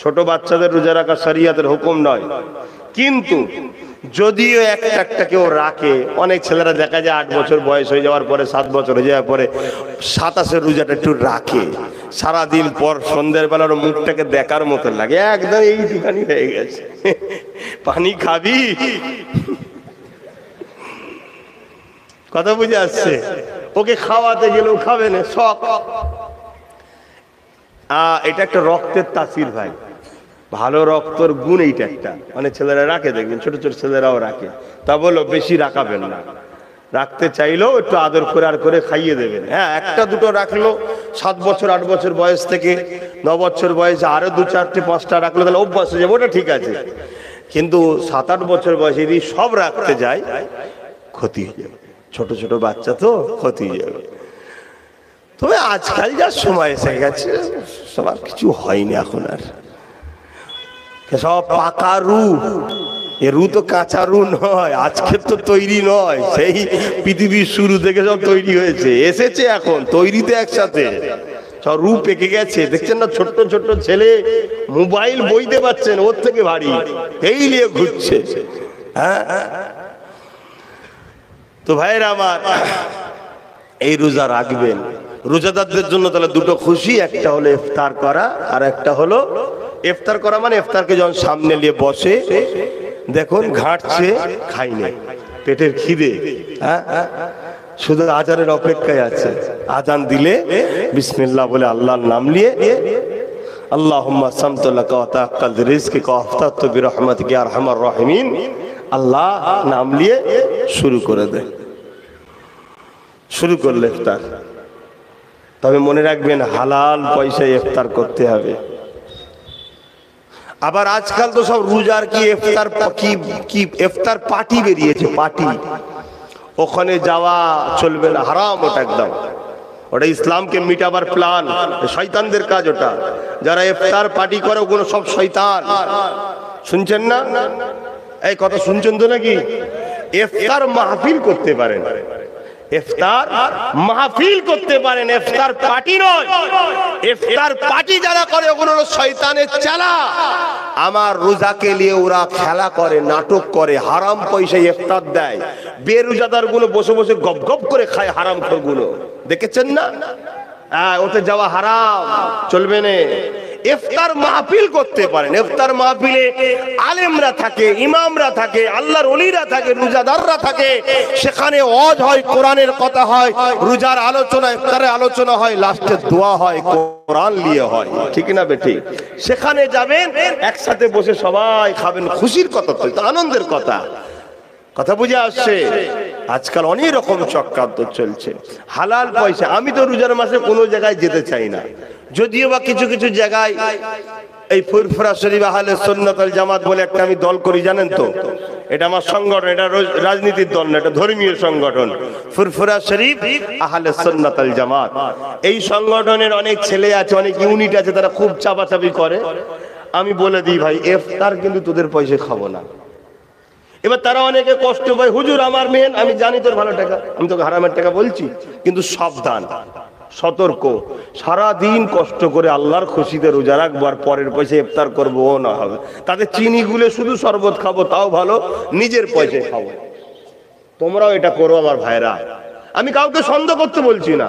ছোট বাচ্চাদের রোজা রাখা শরিয়তের হুকুম নয়, কিন্তু যদিও একটা কেউ রাখে, অনেক ছেলেরা দেখা যায় 8 বছর বয়স হয়ে যাওয়ার পরে, 7 বছর হয়ে যাওয়ার পরে 27-এর রোজাটা একটু রাখে, সারাদিন পর সন্ধ্যের বেলার মুখটাকে দেখার মতো লাগে, একদম এইটুখানি হয়ে গেছে, পানি খাবি, কথা বুঝে আসছে? ওকে খাওয়াতে গেলেও খাবে না, শখ। এটা একটা রক্তের তাসির ভাই, ভালো রক্তর গুণ এইটা একটা। মানে ছেলেরা রাখে, দেখবেন ছোট ছোট ছেলেরাও রাখে, তা বলো বেশি রাখাবেন না, রাখতে চাইলেও একটু আদর করে আর করে খাইয়ে দেবেন। হ্যাঁ, একটা দুটো রাখলো, 7 বছর 8 বছর বয়স থেকে 9 বছর বয়সে আরো 2 4টে 5টা রাখলো, তাহলে অভ্যাস হয়ে যাবে, ওটা ঠিক আছে। কিন্তু 7-8 বছর বয়সে যদি সব রাখতে যায়, ক্ষতি হয়ে যাবে, ছোট ছোট বাচ্চা তো ক্ষতি হয়ে যাবে। তবে আজকাল যা সময় এসে গেছে, সবার কিছু হয়নি এখন, আর সব পাকা রু, এ রু তো কাঁচা রু নয়, আজকে তো তৈরি নয়, সেই পৃথিবীর শুরু থেকে সব তৈরি হয়েছে, এসেছে এখন তৈরিতে একসাথে, সব রু পেকে গেছে। দেখছেন না, ছোট্ট ছোট্ট ছেলে মোবাইল বইতে পারছেন, ওর থেকে ভারী, এই নিয়ে ঘুরছে। হ্যাঁ, তো ভাইরা আমার, এই রোজা রাখবেন। রোজাদারদের জন্য তাহলে দুটো খুশি, একটা হলো ইফতার করা, আর একটা হলো ইফতার করা মানে ইফতারকে যখন সামনে নিয়ে বসে, দেখুন ঘাটছে, খাইনি, পেটের খিদে, হ্যাঁ, শুধু আজানের অপেক্ষায় আছে। আজান দিলে বিসমিল্লাহ বলে আল্লাহর নাম নিয়ে, আল্লাহুম্মা সামতু লাকা ওয়া তাআক্কালতু রিজকিকা ওয়া আফতারতু বিরহমাতিকা ইয়া আরহামার রাহিমিন, আল্লাহ নাম নিয়ে শুরু করে দেয়। শুরু করলে ইফতার, তবে মনে রাখবেন হালাল পয়সায় ইফতার করতে হবে। আবার আজকাল তো সব রোজার কি ইফতার, কি ইফতার পার্টি বেরিয়েছে, পার্টি, ওখানে যাওয়া চলবে না, হারাম, ওটা একদম, ওটা ইসলামকে মিটাবার প্ল্যান, শয়তানদের কাজ ওটা। যারা ইফতার পার্টি করে ওগুলো সব শয়তান। শুনছেন না? এই কথা শুনছেন তো নাকি? ইফতার মাহফিল করতে পারেন, ইফতার মাহফিল করতে পারেন, ইফতার পার্টি নয়। ইফতার পার্টি যারা করে ওগুলো হলো শয়তানের চালা। আমার রোজাকে নিয়ে ওরা খেলা করে, নাটক করে, হারাম পয়সায় ইফতার দেয়। বেরোজাদার গুলো বসে বসে গপ গপ করে খায়, হারাম খোর গুলো, দেখেছেন না? ওতে যাওয়া হারাম, চলবে না। ইফতার মাহফিল করতে পারেন, ইফতার মাহফিলে আলেমরা থাকে, ইমামরা থাকে, আল্লাহর ওলিরা থাকে, রোজাদাররা থাকে, সেখানে ওয়াজ হয়, কোরআনের কথা হয়, রোজার আলোচনা, ইফতারের আলোচনা হয়, লাস্টে দোয়া হয়, কোরআন নিয়ে হয়, ঠিক না বেঠি? সেখানে যাবেন, একসাথে বসে সবাই খাবেন, খুশির কথা, তো আনন্দের কথা। কথা বুঝে আসছে? আজকাল অনেক রকম চক্রান্ত চলছে, হালাল পয়সা। আমি তো রোজার মাসে কোনো জায়গায় যেতে চাই না, যদিও বা কিছু কিছু জায়গায়, এই ফুরফুরা শরীফ আহলে সুন্নাত ওয়াল জামাত বলে একটা আমি দল করি, জানেন তো? এটা আমার সংগঠন, এটা রাজনীতির দল না, এটা ধর্মীয় সংগঠন, ফুরফুরা শরীফ আহলে সুন্নাত ওয়াল জামাত। এই সংগঠনের অনেক ছেলে আছে, অনেক ইউনিট আছে, তারা খুব চাপাচাপি করে। আমি বলে দিই, ভাই ইফতার কিন্তু তোদের পয়সা খাবো না। এবার তারা অনেকে কষ্ট পায়, হুজুর আমার মেন, আমি জানি তোর ভালো টাকা, আমি তোকে হারামের টাকা বলছি, কিন্তু সাবধান, সতর্ক, সারা দিন কষ্ট করে আল্লাহর খুশিতে রোজা রাখবো আর পরের পয়সা ইফতার করবো, ও না হবে। তাদের চিনি গুলে শুধু শরবত খাবো, তাও ভালো, নিজের পয়সায় খাবো। তোমরাও এটা করো আমার ভাইরা। আমি কাউকে সন্দেহ করতে বলছি না,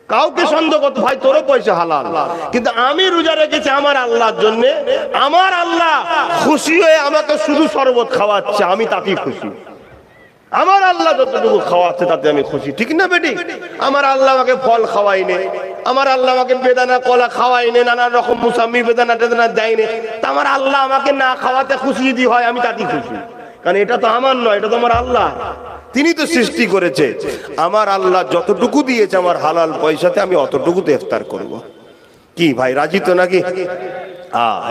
কাউকে সন্দেহ করতে, ভাই তোরও পয়সা হালাল, কিন্তু আমি রোজা রেখেছি আমার আল্লাহর জন্য, আমার আল্লাহ খুশি হয়ে আমাকে শুধু শরবত খাওয়াচ্ছে, আমি তাতেই খুশি। আমার আল্লাহ যতটুকু খাওয়াচ্ছে তাতে আমি খুশি, ঠিক না বেটি? আমার আল্লাহ আমাকে ফল খাওয়াইনে, আমার আল্লাহ আমাকে বেদানা কলা খাওয়াইনে, নানা রকম মুসাম্মি বেদানা টেদানা দেয়নি, তা আমার আল্লাহ আমাকে না খাওয়াতে খুশি যদি হয়, আমি তাতেই খুশি। কারণ এটা তো আমার নয়, এটা তো আমার আল্লাহ, তিনি তো সৃষ্টি করেছে। আমার আল্লাহ যতটুকু দিয়েছে আমার হালাল পয়সাতে, আমি অতটুকুতে ইফতার করব। কি ভাই, রাজি তো নাকি?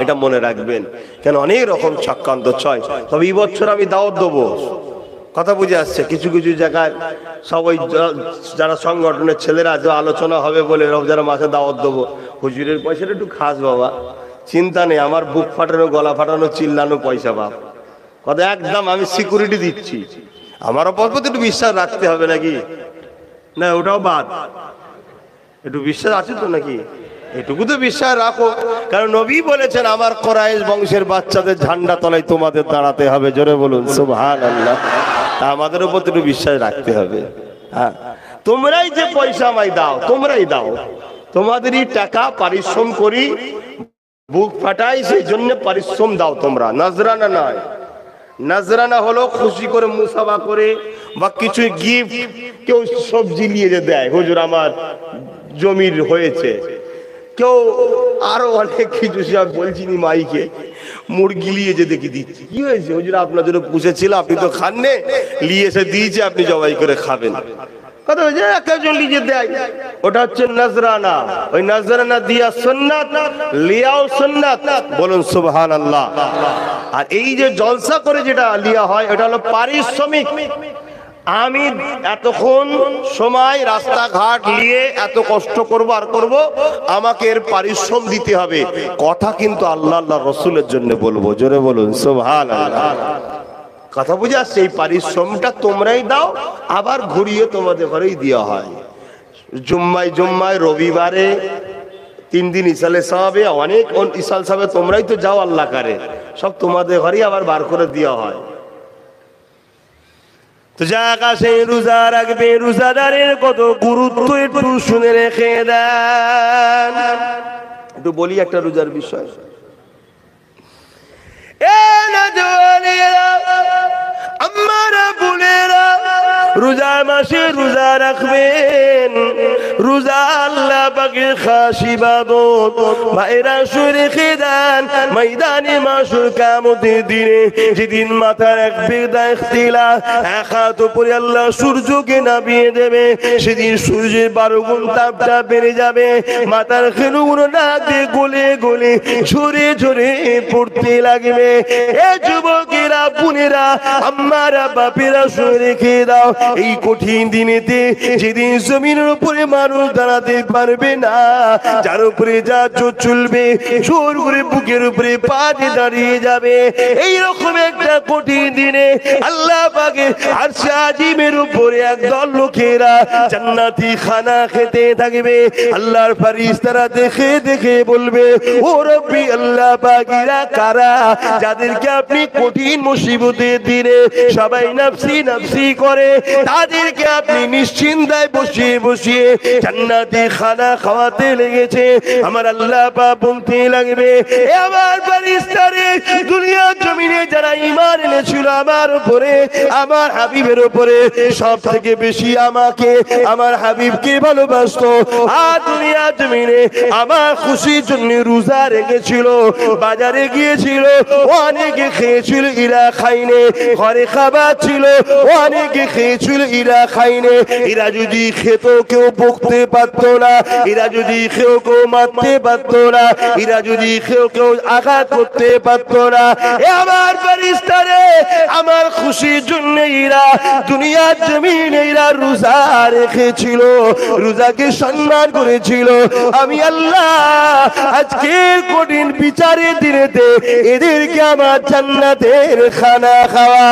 এটা মনে রাখবেন, কেন অনেক রকম চক্রান্ত ছয়। তবে এই বছর আমি দাওয়াত দেবো, কথা বুঝে আসছে? কিছু কিছু জায়গায় সবাই যারা সংগঠনের ছেলেরা আলোচনা হবে বলে রমজানের মাসে দাওয়াত দেবো, হুজুরের পয়সাটা একটু খাস বাবা, চিন্তা নেই, আমার বুক ফাটানো, গলা ফাটানো, চিল্লানো পয়সা বাপ, কথা একদম আমি সিকিউরিটি দিচ্ছি। আমার ওপর একটু বিশ্বাস রাখতে হবে নাকি? না ওটাও বাদ, একটু বিশ্বাস আছে তো নাকি? এটুকু তো বিশ্বাস রাখো, কারণ নবী বলেছেন আমার কুরাইশ বংশের বাচ্চাদের ঝান্ডা তলায় তোমাদের দাঁড়াতে হবে। জোরে বলুন সুবহানাল্লাহ। তা আমাদের উপর একটু বিশ্বাস রাখতে হবে। হ্যাঁ, তোমরাই যে পয়সা আমায় দাও, তোমরাই দাও, তোমাদেরই টাকা পারিশ্রম করি, বুক ফাটাই, সেই জন্য পারিশ্রম দাও তোমরা, নজরানা নয়। নজরানা হলো খুশি করে মুসাফা করে বা কিছু গিফট, কেউ সবজি নিয়ে যে দেয়, হুজুর আমার জমির হয়েছে, কেউ আরো অনেক কিছু, সব বলছি নি মাইকে, মুরগি নিয়ে যে দেখি দিচ্ছি, কি হয়েছে হুজুর আপনার জন্য পুষেছিল, আপনি তো খাননে, নিয়ে এসে দিয়েছে, আপনি জবাই করে খাবেন। কথা হচ্ছে একজন লিজে দেয়, ওটা হচ্ছে নজরানা। ওই নজরানা দিয়া সুন্নাত, লিয়াও সুন্নাত। বলুন সুবহানাল্লাহ। আর এই যে জলসা করে যেটা লিয়া হয়, এটা হলো পারিশ্রমিক। আমি এতক্ষণ সময় রাস্তাঘাট নিয়ে এত কষ্ট করব আর করব, আমাকে এর পারিশ্রম দিতে হবে। কথা কিন্তু আল্লাহ আল্লাহ রসুলের জন্য বলবো। জোরে বলুন সুবহানাল্লাহ। কথা বুঝে আসছে? এই পারিশ্রমটা তোমরাই দাও, আবার ঘুরিয়ে তোমাদের ঘরেই দেওয়া হয়। জুম্মায় জুম্মায়, রবিবারে, 3 দিন ইসালে সাহাবে, অনেক ইসাল সাহাবে তোমরাই তো যাও আল্লাহ কারে, সব তোমাদের ঘরেই আবার বার করে দেওয়া হয়। তো যাক আসে, রোজা রাখবে, রোজাদারের কত গুরুত্ব একটু শুনে রেখে দেন। একটু বলি একটা রোজার বিষয়। আমারা বোনেরা, রোজা মাসে রোজা রাখবেন। রোজা আল্লাহ পাকের খাস ইবাদত। ভাইরা শুনে রেখে দেন, ময়দানে মাশর কিয়ামতের দিনে, যেদিন মাথার এক বেদা ইখতিলাফ, এক হাত উপরে আল্লাহ সূর্যকে নামিয়ে দেবে, সেদিন সূর্যের 12 গুণ তাপটা বেড়ে যাবে, মাথার খেলুগুলো নাক দিয়ে গলে গলে ঝরে ঝরে পড়তে লাগবে। এ যুবকেরা, বোনেরা, আমারা বাপেরা শুনে রেখে দাও, এই কঠিন দিনেতে, যেদিন জমিনের উপরে মানুষ দাঁড়াতে পারবে না, যার উপরে যা জোর চলবে, জোর করে বুকের উপরে পা দিয়ে দাঁড়িয়ে যাবে, এই রকম একটা কঠিন দিনে আল্লাহ পাকের আরশে আজিমের উপরে একদল লোকেরা জান্নাতি খানা খেতে থাকবে। আল্লাহর ফেরেশতারা দেখে দেখে বলবে, ও রব্বি, আল্লাহ পাকেরা কারা, যাদেরকে আপনি কঠিন মুসিবতের দিনে সবাই নাফসি নাফসি করে, তাদেরকে আপনি নিশ্চিন্তায় বসিয়ে বসিয়ে জান্নাতি খানা খাওয়াতে লেগেছে। আমার আল্লাহ পাক বলতে লাগবে, এ আমার ফেরেশতারে, দুনিয়ার জমিনে যারা ঈমান এনেছিল আমার উপরে, আমার হাবিবের উপরে, সব থেকে বেশি আমাকে, আমার হাবিবকে ভালোবাসতো, আর দুনিয়ার জমিনে আমার খুশির জন্য রোজা রেখেছিল, বাজারে গিয়েছিল, অনেকে খেয়েছিল, ইরা খাইনে, ঘরে খাবার ছিল, অনেকে খেয়েছিল, ইরা খাইনে। এরা যদি খেত কেউ বকতে পারত না, এরা যদি কেউ কেউ মারতে পারত না, এরা যদি কেউ কেউ আঘাত করতে পারত না। এ আমার ফেরেশতারে, আমার খুশির জন্য এরা দুনিয়ার জমিনে এরা রোজা রেখেছিল, রোজাকে সম্মান করেছিল। আমি আল্লাহ আজকের কঠিন বিচারের দিনেতে এদেরকে আমার জান্নাতের খানা খাওয়া।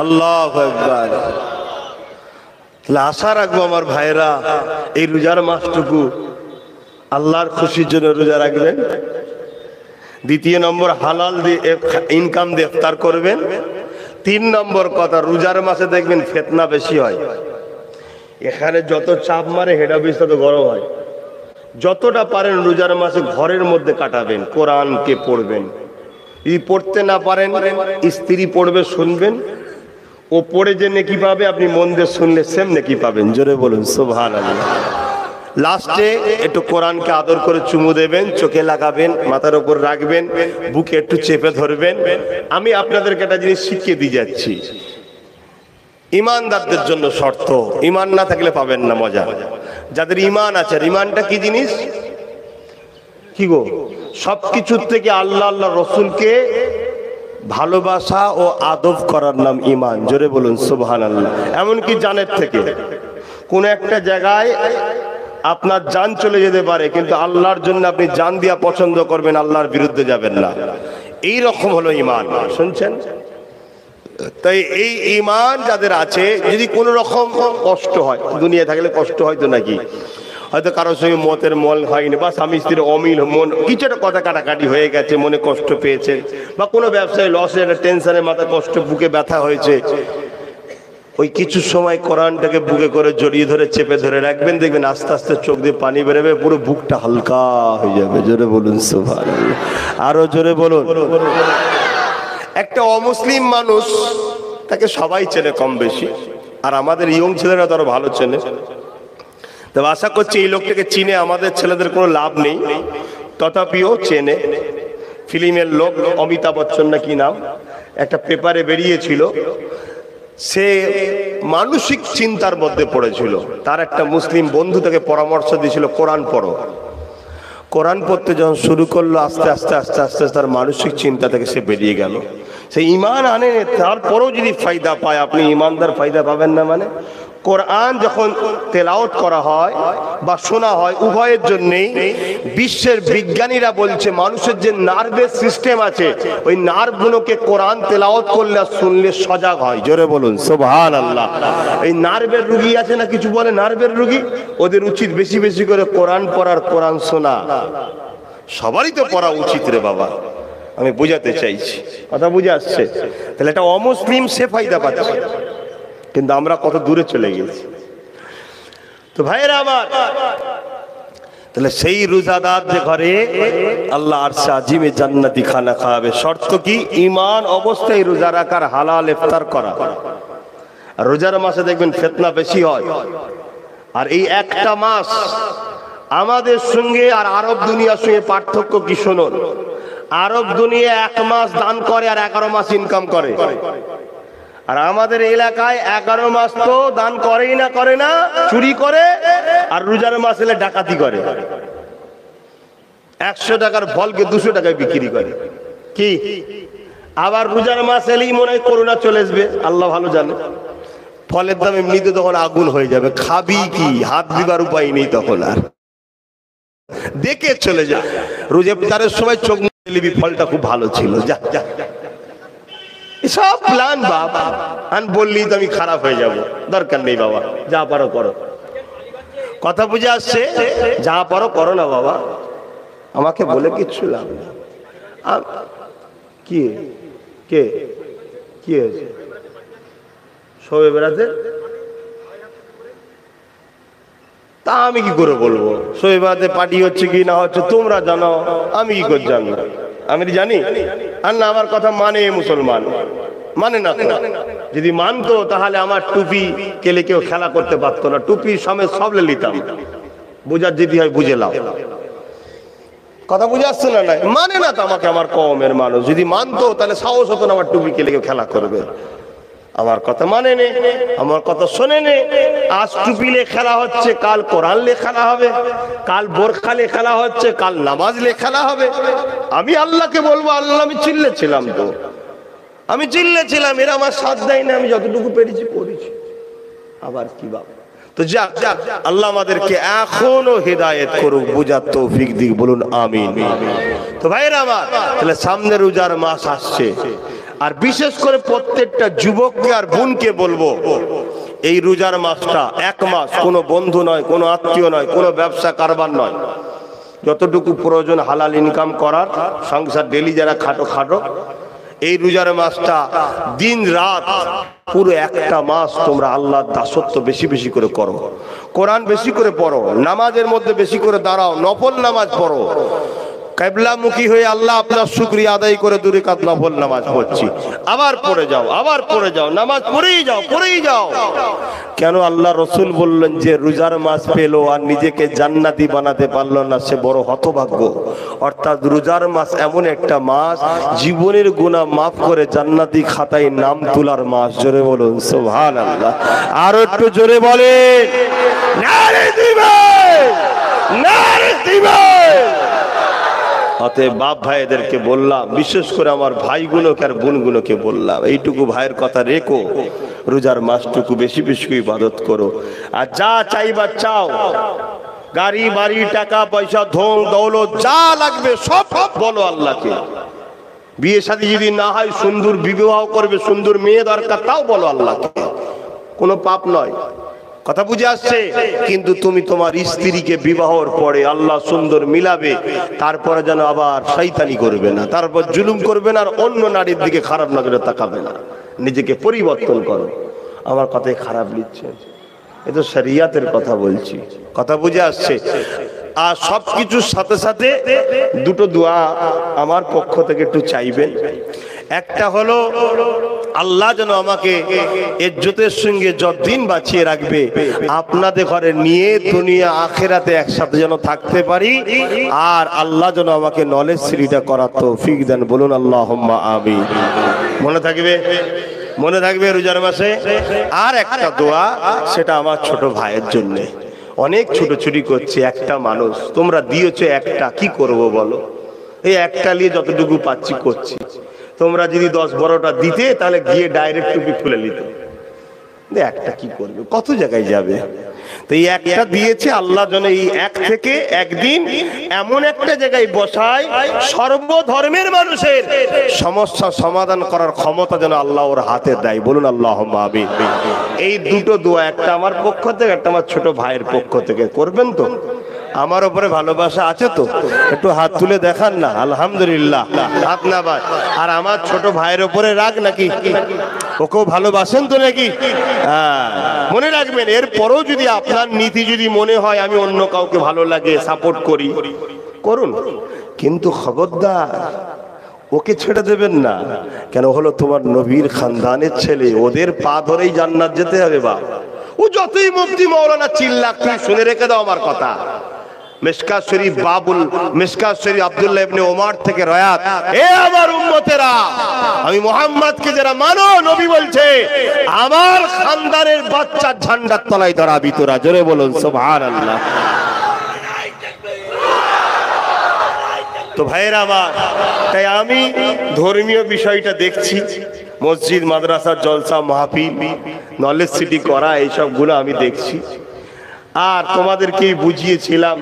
আল্লাহু আকবার। আশা রাখবো আমার ভাইরা, এই রোজার মাসটুকু আল্লাহর খুশির জন্য রোজা রাখবেন। 2 নম্বর, হালাল দিয়ে ইনকাম দিয়ে ইফতার করবেন। 3 নম্বর কথা, রোজার মাসে দেখবেন ফিতনা বেশি হয়। এখানে যত চাপ মারে, হেড অফিস তত গরম হয়। যতটা পারেন রোজার মাসে ঘরের মধ্যে কাটাবেন, কোরআনকে পড়বেন। যদি পড়তে না পারেন, স্ত্রী পড়বে, শুনবেন, ও পড়ে যে নেকি পাবে, আপনি মন দিয়ে শুনলে সেম নেকি পাবেন। জোরে বলুন সুবহানাল্লাহ। লাস্টে একটু কোরআনকে আদর করে চুমু দেবেন, চোখে লাগাবেন, মাথার উপর রাখবেন, বুকে একটু চেপে ধরবেন। আমি আপনাদেরকে একটা জিনিস শিখিয়ে দিয়ে যাচ্ছি, ইমানদারদের জন্য শর্ত, ইমান না থাকলে পাবেন না মজা। যাদের ইমান আছে, ইমানটা কি জিনিস, কি গো? সবকিছুর থেকে আল্লাহ আল্লাহ রসুলকে ভালোবাসা ও আদব করার নাম ইমান। জোরে বলুন সুবহানাল্লাহ। এমনকি জানের থেকে কোন একটা জায়গায় আপনার জান চলে যেতে পারে, কিন্তু আল্লাহর জন্য আপনি জান দিয়া পছন্দ করবেন, আল্লাহর বিরুদ্ধে যাবেন না। এই রকম হলো ইমান। শুনছেন? তাই এই ঈমান যাদের আছে, যদি কোনো রকম কষ্ট হয়, দুনিয়া থাকলে কষ্ট হয়তো নাকি, হয়তো কারোর সঙ্গে মতের মল হয়নি, বা স্বামী স্ত্রীর অমিল, মন কিছু একটা কথা কাটাকাটি হয়ে গেছে, মনে কষ্ট পেয়েছেন, বা কোনো ব্যবসায় লসের একটা টেনশনে মাথা কষ্ট, বুকে ব্যথা হয়েছে, ওই কিছু সময় কোরআনটাকে বুকে করে জড়িয়ে ধরে চেপে ধরে রাখবেন, দেখবেন আস্তে আস্তে চোখ দিয়ে পানি বেরোবে, পুরো বুকটা হালকা হয়ে যাবে। জোরে বলুন সুবহানাল্লাহ, আরো জোরে বলুন। একটা অমুসলিম মানুষ, তাকে সবাই চেনে কম বেশি, আর আমাদের ইয়ং ছেলেরা তো আরো ভালো চেনে। তবে আশা করছি এই লোকটাকে চিনে আমাদের ছেলেদের কোনো লাভ নেই, তথাপিও চেনে। ফিল্মের লোক, অমিতাভ বচ্চন না কি নাম, একটা পেপারে বেরিয়েছিল, সে মানসিক চিন্তার মধ্যে পড়েছিল। তার একটা মুসলিম বন্ধু তাকে পরামর্শ দিয়েছিল, কোরআন পড়ো। কোরআন পড়তে যখন শুরু করলো, আস্তে আস্তে আস্তে আস্তে তার মানসিক চিন্তা থেকে সে বেরিয়ে গেল। সে ঈমান আনে, তারপরেও যদি ফায়দা পায়, আপনি ঈমানদার ফায়দা পাবেন না মানে? কোরআন যখন তেলাওয়াত করা হয় বা শোনা হয়, উভয়ের জন্যই বিশ্বের বিজ্ঞানীরা বলছে মানুষের যে নার্ভের সিস্টেম আছে, ওই নার্ভগুলোকে কোরআন তেলাওয়াত করলে আর শুনলে সজাগ হয়। জোরে বলুন সুবহানাল্লাহ। এই নার্ভের রোগী আছে না, কিছু বলে নার্ভের রোগী, ওদের উচিত বেশি বেশি করে কোরআন পড়ার, কোরআন শোনা। সবারই তো পড়া উচিত রে বাবা, আমি বুঝাতে চাইছি, কথা বুঝে আসছে? তাহলে একটা অমুসলিম সে ফায়দা পাচ্ছে, কিন্তু আমরা কত দূরে চলে গেছি। তো ভাইয়েরা আমার, তাহলে সেই রোজাদার যে ঘরে আল্লাহ আরশে আজিমে জান্নাতি খানা খাওয়াবে, শর্ত কি? ঈমান অবস্থায় রোজা রাখার, হালাল ইফতার করা। আর রোজার মাসে দেখবেন ফিতনা বেশি হয়। আর এই একটা মাস আমাদের সঙ্গে আর আরব দুনিয়ার সঙ্গে পার্থক্য কি শুনুন। আরব দুনিয়া 1 মাস দান করে আর 11 মাস ইনকাম করে, আর আমাদের এলাকায় 11 মাস তো দান করেই না, করে না, চুরি করে, আর রোজার মাস এলে ডাকাতি করে। 100 টাকার ফলকে 200 টাকায় বিক্রি করে। কি আবার রোজার মাস এলেই মনে হয় করোনা চলে আসবে, আল্লাহ ভালো জানে। ফলের দাম এমনিতে তখন আগুন হয়ে যাবে, খাবি কি, হাত দিবার উপায় নেই তখন, আর দেখে চলে যা। রোজা ইফতারের সময় চোখ মেলিবি, ফলটা খুব ভালো ছিল, যা যা, সব প্ল্যান বাবা। আন বললি তো আমি খারাপ হয়ে যাব, দরকার নেই বাবা, যা পারো করো। কথা বুঝে আসছে? যা পারো করো না বাবা, আমাকে বলে কিচ্ছু লাভ নেই। কি কে কি হয়েছে? সবে বেড়াতে তা আমি কি করে বলবো? সবে বেড়াতে পার্টি হচ্ছে কি না হচ্ছে তোমরা জানো, আমি কি করে জানবো? আমি জানি? আর না আমার কথা মানে মুসলমান, মানে না। যদি মানতো তাহলে আমার টুপি কেলে কেউ খেলা করতে পারতো না, টুপি সমেত সব নিতাম। বুঝার যদি হয় বুঝে লাও, কথা বুঝে আসছে না? নাই মানে না তো আমাকে, আমার কওমের মানুষ। যদি মানতো তাহলে সাহস হতো না আমার টুপি কেলে কেউ খেলা করবে। আমার কথা মানে নে, আমার কথা শোনে নে। আজ টুপিলে খেলা হচ্ছে, কাল কোরআন লে খেলা হবে, কাল বোরখালে খেলা হচ্ছে, কাল নামাজ লে খেলা হবে। আমি আল্লাহকে বলবো, আল্লাহ আমি চিল্লেছিলাম তো, আমি চিল্লেছিলাম, এরা আমার সাথ দেয় না, আমি যতটুকু পেরেছি করেছি। আবার কি বাবা? তো যাক, আল্লাহ আমাদেরকে এখনো হেদায়েত করুক, বুঝার তৌফিক দিক, বলুন আমিন। তো ভাইরা আমার, তাহলে সামনে রোজার মাস আসছে, আর বিশেষ করে প্রত্যেকটা যুবককে আর বোনকে বলবো, এই রোজার মাসটা 1 মাস কোনো বন্ধু নয়, কোনো আত্মীয় নয়, কোনো ব্যবসা কারবার নয়, যতটুকু প্রয়োজন হালাল ইনকাম করার, সংসার ডেলি যারা খাটো খাটো, এই রোজার মাসটা দিন রাত পুরো একটা মাস তোমরা আল্লাহর দাসত্ব বেশি বেশি করে করো, কোরআন বেশি করে পড়ো, নামাজের মধ্যে বেশি করে দাঁড়াও, নফল নামাজ পড়ো, কিবলামুখী হয়ে আল্লাহ আপনার শুকরিয়া আদায় করে 2 রাকাত নফল নামাজ পড়ছি, আবার পড়ে যাও, আবার পড়ে যাও, নামাজ পড়েই যাও, পড়েই যাও। কেন? আল্লাহ রসুল বললেন যে রোজার মাস পেলো আর নিজেকে জান্নাতি বানাতে পারলো না, সে বড় হতভাগ্য। অর্থাৎ রোজার মাস এমন একটা মাস, জীবনের গুনাহ মাফ করে জান্নাতি খাতায় নাম তোলার মাস। জোরে বলুন সুবহানাল্লাহ, আর একটু জোরে বলেন নারে দিবেন, নারে দিবেন। অতএব বাপ ভাইদেরকে বললাম, বিশেষ করে আমার ভাইগুলোকে আর বোনগুলোকে বললাম, এইটুকু ভাইয়ের কথা রেখো, রোজার মাসটুকু বেশি বেশি ইবাদত করো। আর যা চাইবা চাও, গাড়ি বাড়ি টাকা পয়সা ধন দৌলত যা লাগবে সব বলো আল্লাহকে। বিয়ে শাদী যদি না হয় সুন্দর বিবাহ করবে, সুন্দর মেয়ে দরকার, তাও বলো আল্লাহকে, কোনো পাপ নয়। কথা বুঝে আসছে? কিন্তু তুমি তোমার স্ত্রীকে বিবাহর পরে আল্লাহ সুন্দর মিলাবে, তারপরে যেন আবার শয়তানি করবে না, তারপর জুলুম করবে না, আর অন্য নারীর দিকে খারাপ নজরে তাকাবে না। নিজেকে পরিবর্তন করো। আমার কথায় খারাপ লিখছে, এ তো শরিয়াতের কথা বলছি। কথা বুঝে আসছে? আর সবকিছুর সাথে সাথে দুটো দোয়া আমার পক্ষ থেকে একটু চাইবেন। একটা হলো আল্লাহ যেন আমাকে ইজ্জতের সঙ্গে যতদিন বাঁচিয়ে রাখবে আপনাদের ঘরে নিয়ে দুনিয়া আখেরাতে একসাথে যেন থাকতে পারি, আর আল্লাহ যেন আমাকে নলেজ সিঁড়িটা করার তৌফিক দেন। বলুন আল্লাহুম্মা আমিন। মনে থাকবে? মনে থাকবে রোজার মাসে? আর একটা দোয়া, সেটা আমার ছোট ভাইয়ের জন্য। অনেক ছুটোছুটি করছে, একটা মানুষ, তোমরা দিয়েছো একটা, কি করব বলো? এই একটা নিয়ে যতটুকু পাচ্ছি করছি। তোমরা যদি 10-12টা দিতে তাহলে গিয়ে ডাইরেক্ট টুপি খুলে নিত। একটা কি করবে, কত জায়গায় যাবে? তো এই একটা দিয়েছে আল্লাহ যেন এই এক থেকে একদিন এমন একটা জায়গায় বসায় সর্বধর্মের মানুষের সমস্যা সমাধান করার ক্ষমতা যেন আল্লাহ ওর হাতে দেয়। বলুন আল্লাহুম্মা আমিন। এই দুটো দোয়া, একটা আমার পক্ষ থেকে, একটা আমার ছোট ভাইয়ের পক্ষ থেকে, করবেন তো? আমার উপরে ভালোবাসা আছে তো? একটু হাত তুলে দেখান না। আলহামদুলিল্লাহ। হাত না ভাই। আর আমার ছোট ভাইয়ের উপরে রাগ নাকি? ওকেও ভালোবাসেন তো নাকি? হ্যাঁ, মনে রাখবেন, এরপরেও যদি আপনার নীতি যদি মনে হয় আমি অন্য কাউকে ভালো লাগে, সাপোর্ট করি, করুন, কিন্তু খবরদার ওকে ছেড়ে দেবেন না। কেন হলো তোমার নবীর খানদানের ছেলে, ওদের পা ধরেই জান্নাত যেতে হবে। বা ও যতই মুফতি মাওলানা চিল্লাক, তুমি শুনে রেখে দাও আমার কথা। মিশকাত শরীফ বাবুল মিশকাত শরীফ আব্দুল্লাহ ইবনে ওমর থেকে রয়াত, এ আমার উম্মতেরা, আমি মুহাম্মদকে যারা মানো, নবী বলছে আমার খানদানের বাচ্চার ঝান্ডার তলায় দাঁড়াবি তোরা। জোরে বলুন সুবহানাল্লাহ। তো ভাইয়েরা আমার, তাই আমি ধর্মীয় বিষয়টা দেখছি, মসজিদ মাদ্রাসা জলসা মাহফিল নলেজ সিটি করা, এইসবগুলো আমি দেখছি। আর তোমাদেরকে বুঝিয়েছিলাম,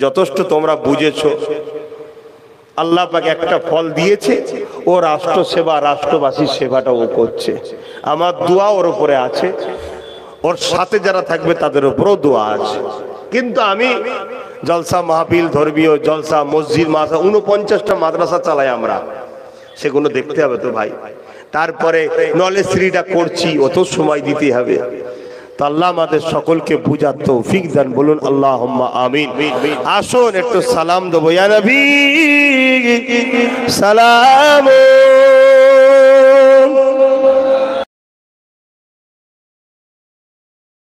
যথেষ্ট তোমরা বুঝেছো। আল্লাহ পাক একটা ফল দিয়েছে, ও রাষ্ট্র সেবা, রাষ্ট্রবাসীর সেবাটা ও করছে। আমার দোয়া ওর উপরে আছে, ওর সাথে যারা থাকবে তাদের উপরেও দোয়া আছে। কিন্তু আমি জলসা মাহফিল, ধর্মীয় জলসা, মসজিদ মাদ্রাসা, 49টা মাদ্রাসা চালাই আমরা, সেগুলো দেখতে হবে তো ভাই। তারপরে নলেজ সিটিটা করছি, অত সময় দিতে হবে। তো আল্লাহ আমাদের সকলকে বুঝার তৌফিক দেন। বলুন আল্লাহুম্মা আমিন। আসুন একটু সালাম দেবো। ইয়া নবী সালাম